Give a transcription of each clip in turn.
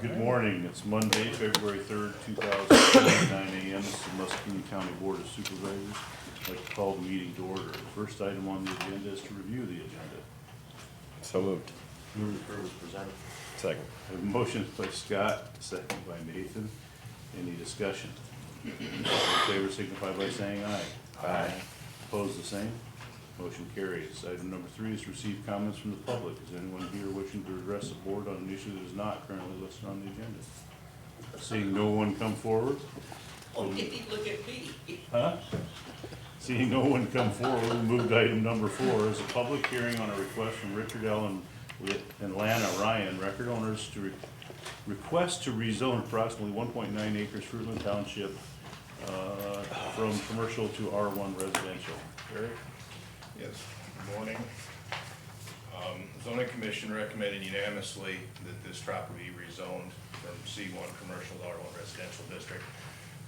Good morning, it's Monday, February 3rd, 2020, 9 a.m. It's the Muscatine County Board of Supervisors. I'd like to call the meeting to order. The first item on the agenda is to review the agenda. So moved. Move to approve as presented. Second. I have a motion by Scott, second by Nathan. Any discussion? All in favor signify by saying aye. Aye. Opposed, the same. Motion carries. Item number 3 is to receive comments from the public. Is anyone here wishing to address the board on an issue that is not currently listed on the agenda? Seeing no one come forward? Okay, look at me. Huh? Seeing no one come forward, we move to item number 4 is a public hearing on a request from Richard L. and Lana Ryan, record owners, to request to rezone approximately 1.9 acres Fruitland Township from commercial to R1 residential. Eric? Yes, good morning. Zoning Commission recommended unanimously that this property be rezoned from C1 commercial to R1 residential district.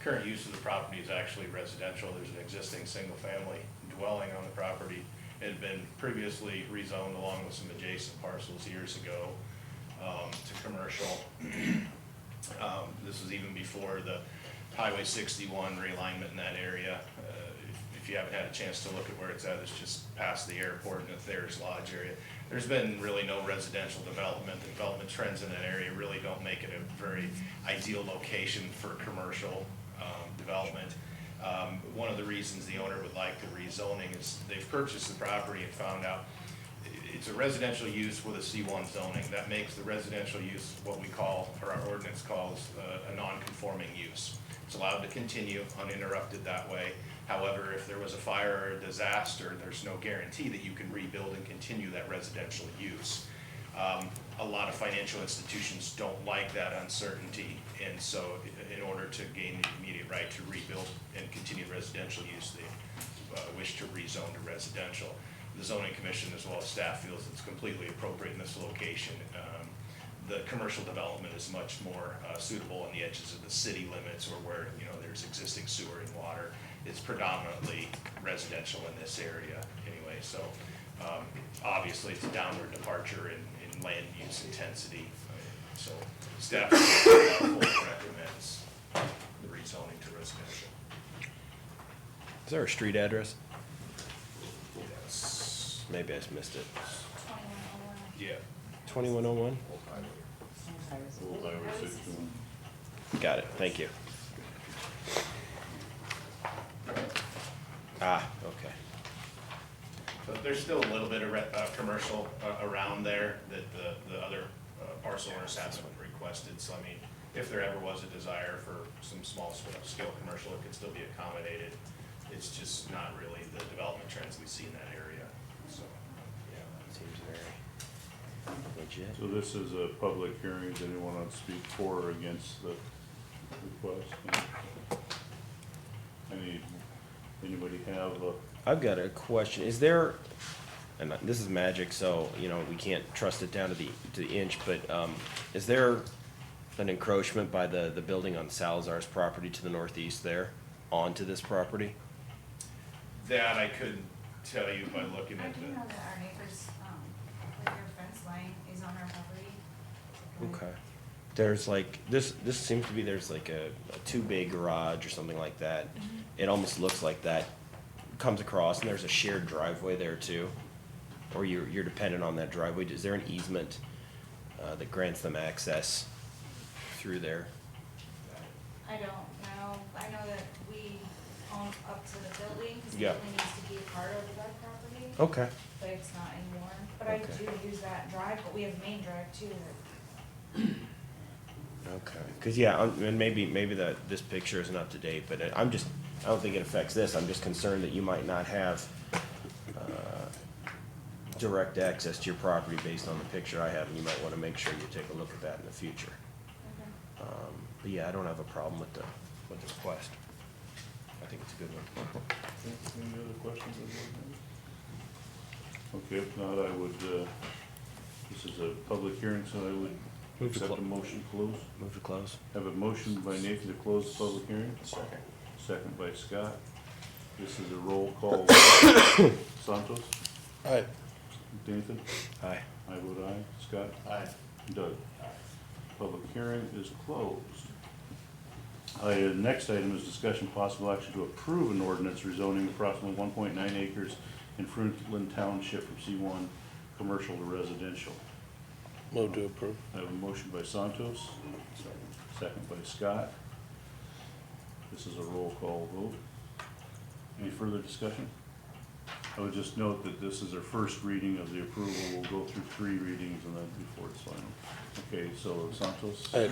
Current use of the property is actually residential. There's an existing single-family dwelling on the property. It had been previously rezoned along with some adjacent parcels years ago to commercial. This was even before the Highway 61 realignment in that area. If you haven't had a chance to look at where it's at, it's just past the airport in the Thayer's Lodge area. There's been really no residential development. The development trends in that area really don't make it a very ideal location for commercial development. One of the reasons the owner would like the rezoning is they've purchased the property and found out it's a residential use with a C1 zoning. That makes the residential use what we call, or our ordinance calls, a non-conforming use. It's allowed to continue uninterrupted that way. However, if there was a fire or a disaster, there's no guarantee that you can rebuild and continue that residential use. A lot of financial institutions don't like that uncertainty, and so in order to gain the immediate right to rebuild and continue residential use, they wish to rezone to residential. The Zoning Commission, as well as staff, feels it's completely appropriate in this location. The commercial development is much more suitable on the edges of the city limits or where there's existing sewer and water. It's predominantly residential in this area anyway, so obviously it's a downward departure in land use intensity. So staff fully recommends the rezoning to residential. Is there a street address? Yes. Maybe I just missed it. 2101. Yeah. 2101? Old Highway 61. Got it, thank you. Ah, okay. But there's still a little bit of commercial around there that the other parcel owners haven't requested. So I mean, if there ever was a desire for some small scale commercial, it could still be accommodated. It's just not really the development trends we see in that area. So Yeah, seems very legit. So this is a public hearing. Does anyone want to speak for or against the request? Anybody have I've got a question. Is there, and this is magic, so, we can't trust it down to the inch, but is there an encroachment by the building on Salazar's property to the northeast there onto this property? that I couldn't tell you by looking I at do the. know that our neighbors, like their fence line is on our property. Okay. There's like, this seems to be, there's like a two-bay garage or something like that. It almost looks like that comes across, and there's a shared driveway there too. Or you're dependent on that driveway. Is there an easement that grants them access through there? I don't know, I know that we own up to the building, because the Yeah. building needs to be a part of our property, Okay. but it's not anymore. But I Okay. do use that drive, but we have main drive too, Okay. Cause and maybe this picture isn't up to date, but I don't think it affects this. I'm just concerned that you might not have direct access to your property based on the picture I have, and you might wanna make sure you take a look at that in the future. But yeah, I don't have a problem with the request. I think it's a good one. any other questions? Okay, if not, I would, this is a public hearing, so I would Move to accept a clo- motion to close. Move to close. Have a motion by Nathan to close the public hearing. Second. Second by Scott. This is a roll call. Santos? Aye. Nathan? Aye. I vote aye. Scott? Aye. Doug? Public hearing is closed. Next item is discussion possible action to approve an ordinance rezoning approximately 1.9 acres in Franklin Township from C1 commercial to residential. Move to approve. I have a motion by Santos, second by Scott. This is a roll call vote. Any further discussion? I would just note that this is our first reading of the approval. We'll go through 3 readings and then before it's final. Okay, so Santos? Aye.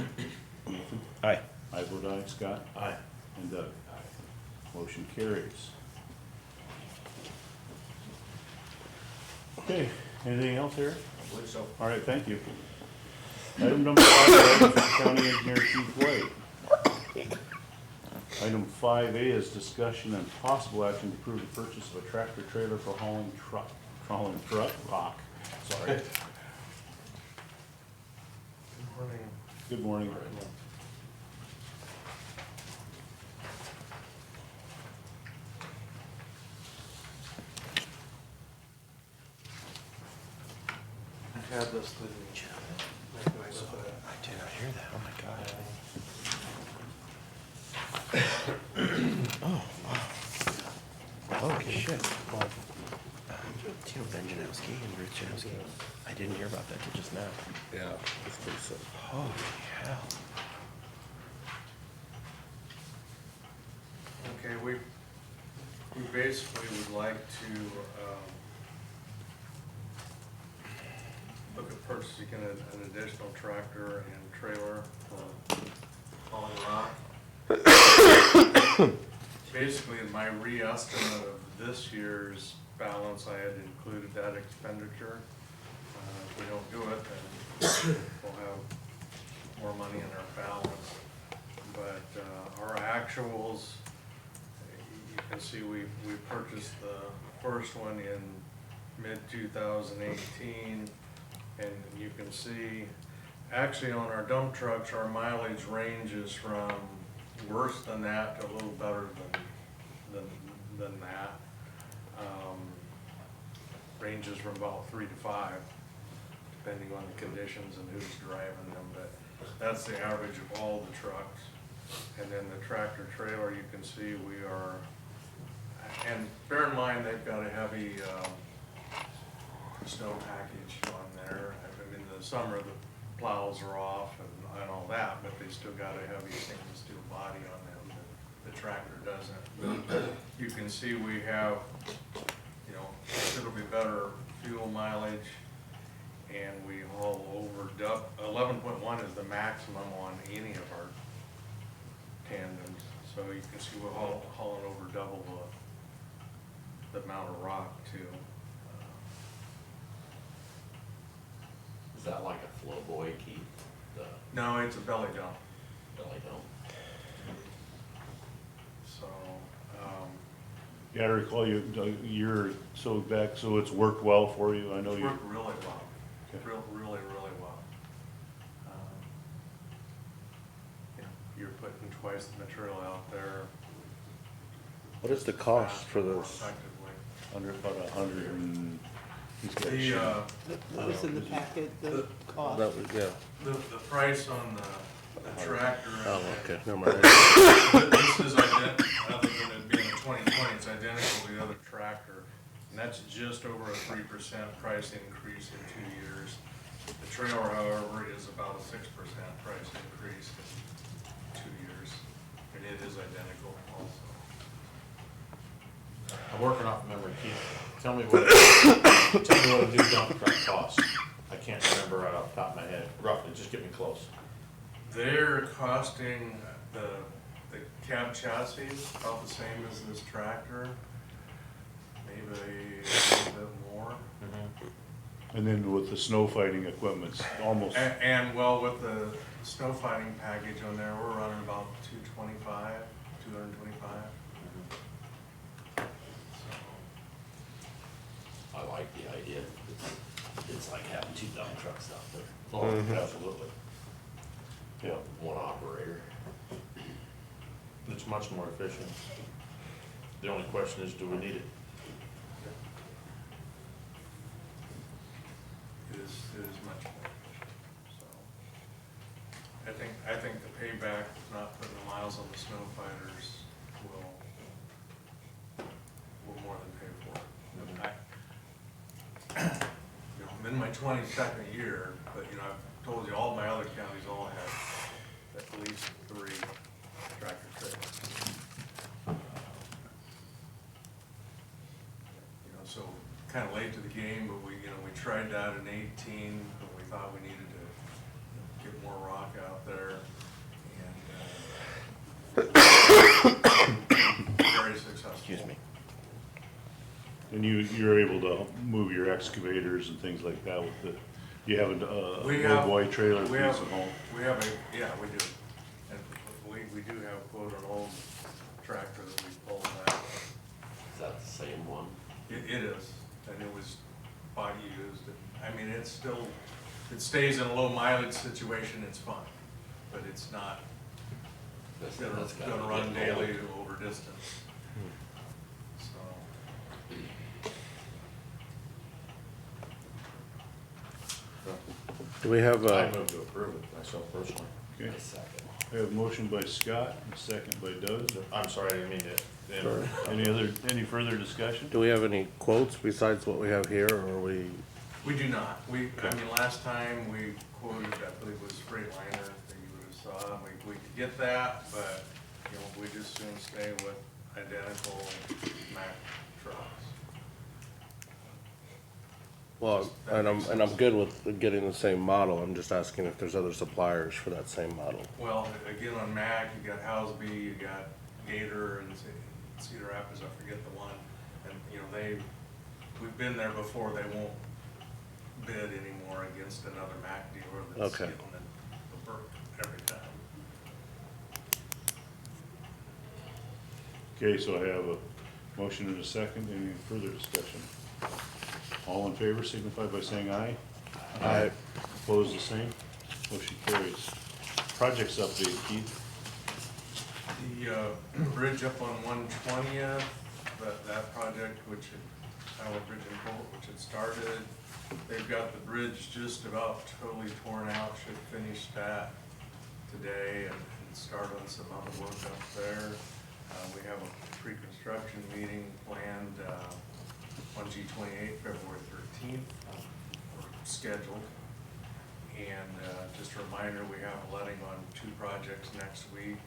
Nathan? Aye. I vote aye. Scott? Aye. And Doug? Aye. Motion carries. Okay, anything else here? I believe so. All right, thank you. Item number 5, item from County Engineer Keith White. Item 5A is discussion and possible action to approve the purchase of a tractor trailer for hauling rock. Sorry. Good morning. Good morning. I had this thing. I did not hear that. Oh my god. Oh, wow. Holy shit. Do you know Ben Janowski and Rich Janowski? I didn't hear about that till just now. Yeah, it's pretty sick. Holy hell. Okay, we basically would like to, look at purchasing an additional tractor and trailer for hauling rock. Basically, in my re-estimate of this year's balance, I had included that expenditure. If we don't do it, then we'll have more money in our balance. But our actuals, you can see we purchased the first one in mid-2018, and you can see, actually on our dump trucks, our mileage ranges from worse than that to a little better than that. Ranges from about 3 to 5, depending on the conditions and who's driving them, but that's the average of all the trucks. And then the tractor trailer, you can see we are, and bear in mind, they've got a heavy snow package on there. I mean, in the summer, the plows are off and all that, but they still got a heavy stainless steel body on them. The tractor doesn't. You can see we have, you know, considerably better fuel mileage, and we haul over 11.1 is the maximum on any of our tandems. So you can see we're hauling over double the amount of rock too. Is that like a flow boy, Keith? The No, it's a belly dump. belly dump? So, Yeah, I recall you're so back, so it's worked well for you. I know it's you. worked really well. Okay. Really well. You know, you're putting twice the material out there. What is the cost for more this? effectively. Under about 100 and. he's got The, What was in the packet, the cost? That was, yeah. the price on the tractor. Oh, okay, never mind. This is other than it being a 2020, it's identical to the other tractor. And that's just over a 3% price increase in 2 years. The trailer, however, is about a 6% price increase in 2 years. And it is identical also. I'm working off memory, Keith. Tell me what a new dump truck costs. I can't remember right off the top of my head, roughly, just get me close. They're costing the cab chassis about the same as this tractor, maybe a little bit more. And then with the snow fighting equipment, it's almost. And well, with the snow fighting package on there, we're running about 225. I like the idea. It's like having 2 dump trucks out there. Oh, absolutely. Yeah. One operator. It's much more efficient. The only question is, do we need it? It is much more efficient, so. I think the payback, not putting the miles on the snow fighters will more than pay for it. You know, I'm in my 22nd year, but you know, I've told you all my other counties all have at least 3 tractor trailers. You know, so kind of late to the game, but we tried that in 18 when we thought we needed to get more rock out there, and very successful. Excuse me. And you're able to move your excavators and things like that with the, you have a We low have- boy trailer we piece have, of home? we have a, yeah, we do. And we do have quote an old tractor that we pulled back. Is that the same one? It is, and it was body used. I mean, it's still, it stays in a low mileage situation, it's fine, but it's not That's gonna gotta run get daily old. over distance. So, Do we have I a, move to approve it myself personally. Okay, A second. I have a motion by Scott, and a second by Doug. I'm sorry, I didn't mean to. Sorry. Any further discussion? do we have any quotes besides what we have here, or are we, we do not. I mean, last time we quoted, I believe it was Freightliner that you would have saw. We could get that, but, you know, we just soon stay with identical Mack trucks. well, and I'm good with getting the same model, I'm just asking if there's other suppliers for that same model. Well, again, on Mack, you got Houseby, you got Gator, and Cedar Rapids, I forget the one. And, you know, we've been there before, they won't bid anymore against another Mack dealer that's Okay. getting the work every time. Okay, so I have a motion and a second. Any further discussion? All in favor signify by saying aye. Aye. Opposed, the same. Motion carries. Projects update, Keith. The bridge up on 120th, that project, which Iowa Bridge and Culvert, which had started, they've got the bridge just about totally torn out, should finish that today and start on some other work up there. We have a pre-construction meeting planned on G28, February 13th, or scheduled. And just a reminder, we have a letting on 2 projects next week.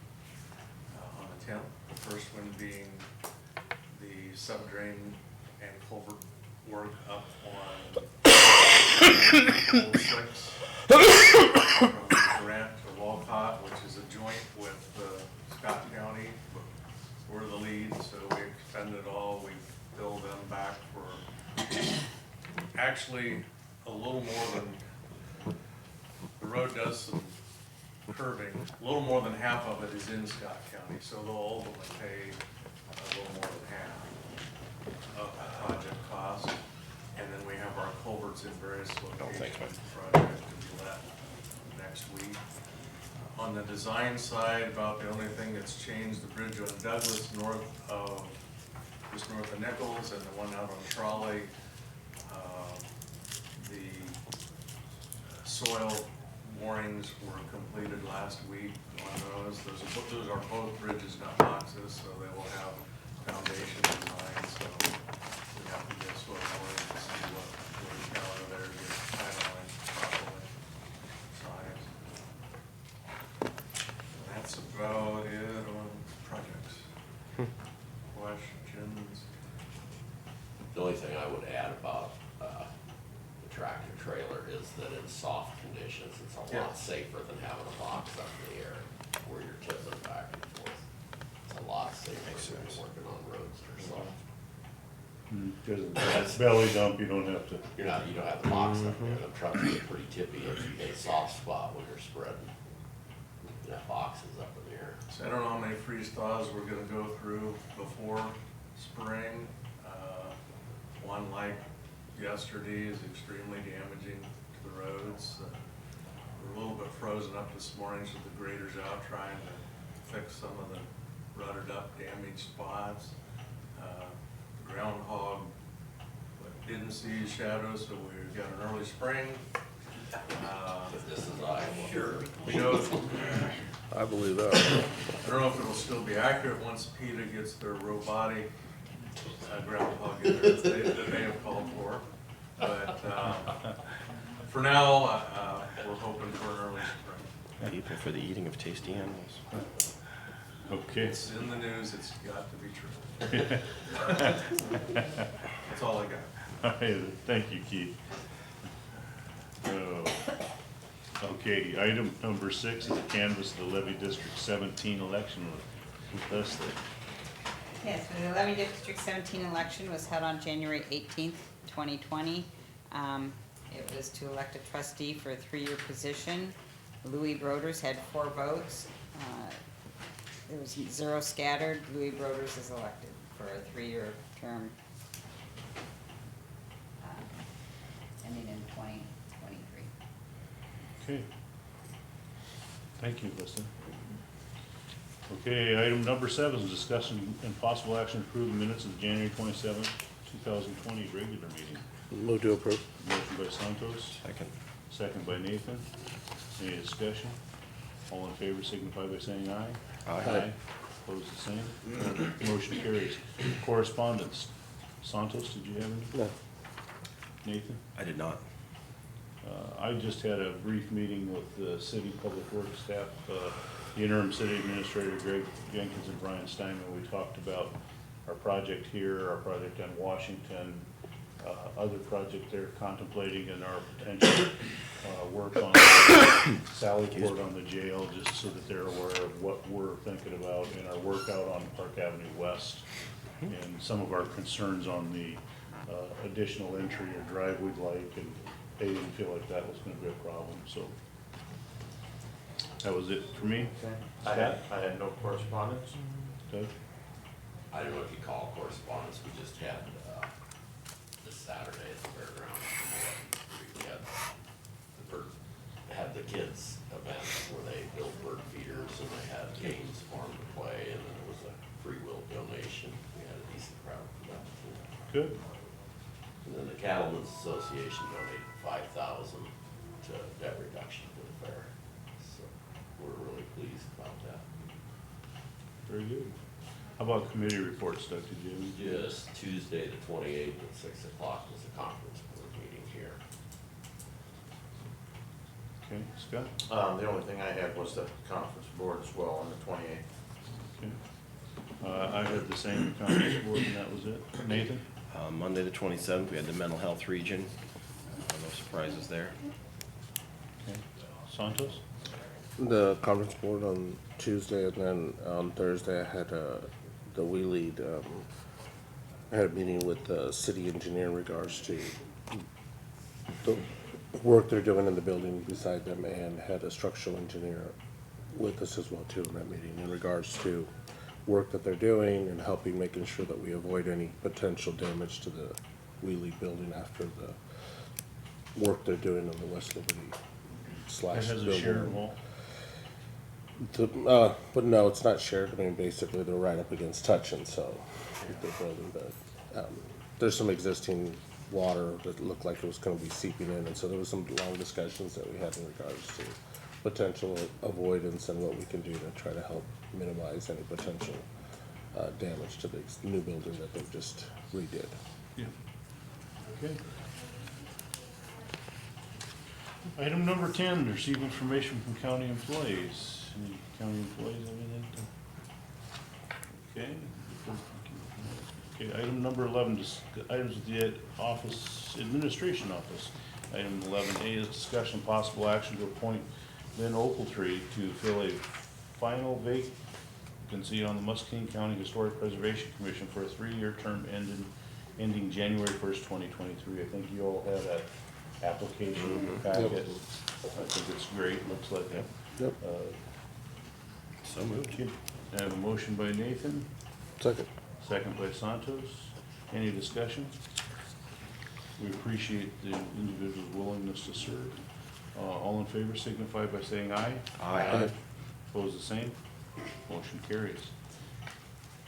On the 10th, the first one being the subdrain and culvert work up on Old 6 from Durant to Walcott, which is a joint with Scott County. We're the lead, so we extended all, we filled them back for actually a little more than, the road does some curving, a little more than half of it is in Scott County, so they'll ultimately pay a little more than half of the project cost. And then we have our culverts in various locations of the project to be let next week. On the design side, about the only thing that's changed, the bridge on Douglas just north of Nichols, and the one out on Trolley, the soil borings were completed last week on those. Those are both bridges, not boxes, so they will have foundation design, so we have to get soil borings to see what the calendar there is finalized properly sized. And that's about it on projects. Questions? The only thing I would add about the tractor trailer is that in soft conditions, it's a lot safer than having a box up in the air where you're tipping back and forth. It's a lot safer when you're working on roads that are soft. Because belly dump, you don't have to. You don't have the box up there. The trucks get pretty tippy if you get a soft spot when you're spreading. That box is up in the air. So I don't know how many freeze thaws we're gonna go through before spring. One like yesterday is extremely damaging to the roads. We're a little bit frozen up this morning, so the grader's out trying to fix some of the rutted up damaged spots. Groundhog didn't see his shadow, so we got an early spring. This is Iowa. Sure. I believe that. I don't know if it'll still be accurate once PETA gets their robotic groundhog in there that they have called for. But for now, we're hoping for an early spring. People for the eating of tasty animals. Okay. It's in the news, it's got to be true. That's all I got. All right, thank you, Keith. Okay, item number 6 is the canvass of the Levy District 17 election. Leslie. Yes, the Levy District 17 election was held on January 18th, 2020. It was to elect a trustee for a 3-year position. Louis Broders had 4 votes. There was 0 scattered. Louis Broders is elected for a 3-year term ending in 2023. Okay. Thank you, Leslie. Okay, item number 7 is discussion and possible action to approve the minutes of the January 27th, 2020 regular meeting. Move to approve. Motion by Santos, Second. second by Nathan. Any discussion? All in favor signify by saying aye. Aye. Opposed, the same. Motion carries. Correspondence. Santos, did you have any? No. Nathan? I did not. I just had a brief meeting with the city public works staff, the interim city administrator Greg Jenkins and Brian Steinman. We talked about our project here, our project on Washington, other project they're contemplating, and our potential work on Sally Port on the jail, just so that they're aware of what we're thinking about in our work out on Park Avenue West, and some of our concerns on the additional entry or drive we'd like, and they didn't feel like that was gonna be a problem, so. That was it for me. I had no correspondence. Doug? I don't know if you call correspondence, we just had, this Saturday at the fairgrounds, we had the kids event where they built bird feeders and they had games for them to play, and then it was a free will donation. We had a decent crowd for that too. Good. And then the Cattlemen's Association donated 5,000 to debt reduction for the fair. So we're really pleased about that. Very good. How about committee reports, Doug? Did you have any? Just Tuesday, the 28th at 6 o'clock was a conference board meeting here. Okay, Scott? The only thing I had was the conference board as well on the 28th. Okay. I had the same conference board, and that was it. Nathan? Monday the 27th, we had the mental health region. No surprises there. Okay. Santos? The conference board on Tuesday, and then on Thursday I had the We Lead. I had a meeting with the city engineer in regards to the work they're doing in the building beside them, and had a structural engineer with us as well too in that meeting in regards to work that they're doing and helping making sure that we avoid any potential damage to the We Lead building after the work they're doing on the West Liberty / It has a building. shared wall. But no, it's not shared. I mean, basically, they're right up against touching, so they're building. But there's some existing water that looked like it was going to be seeping in, and so there was some long discussions that we had in regards to potential avoidance and what we can do to try to help minimize any potential damage to the new building that they've just redid. Yeah. Okay. Item number 10, receive information from county employees. Any county employees, anything? Okay. Okay, item number 11, items of the office, administration office. Item 11A is discussion possible action to appoint Lynn Opaltree to fill a final vacancy on the Muscatine County Historic Preservation Commission for a 3-year term ending January 1st, 2023. I think you all have that application in your packet. I think it's great, looks like it. Yep. So moved. I have a motion by Nathan, Second. second by Santos. Any discussion? We appreciate the individual's willingness to serve. All in favor signify by saying aye. Aye. Opposed, the same. Motion carries.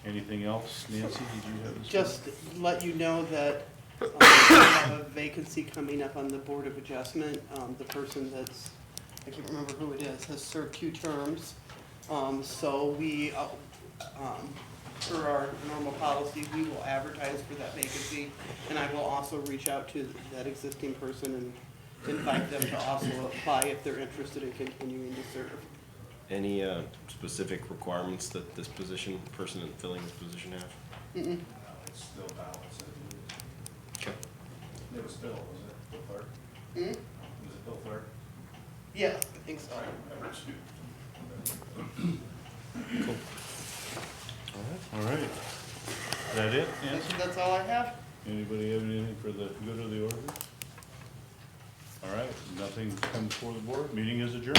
Anything else, Nancy, did you have this? Just let you know that we have a vacancy coming up on the Board of Adjustment. The person that's, I can't remember who it is, has served 2 terms. So we, per our normal policy, we will advertise for that vacancy. And I will also reach out to that existing person and invite them to also apply if they're interested in continuing to serve. Any specific requirements that this position, person filling this position have? Mm-mm. It's still balanced. Okay. It was Bill, was it? Bill Clark? Hmm? Was it Bill Clark? Yeah, I think so. All right. Is that it, Nancy? That's all I have. Anybody have anything for the good of the order? All right, nothing comes before the board, meeting is adjourned.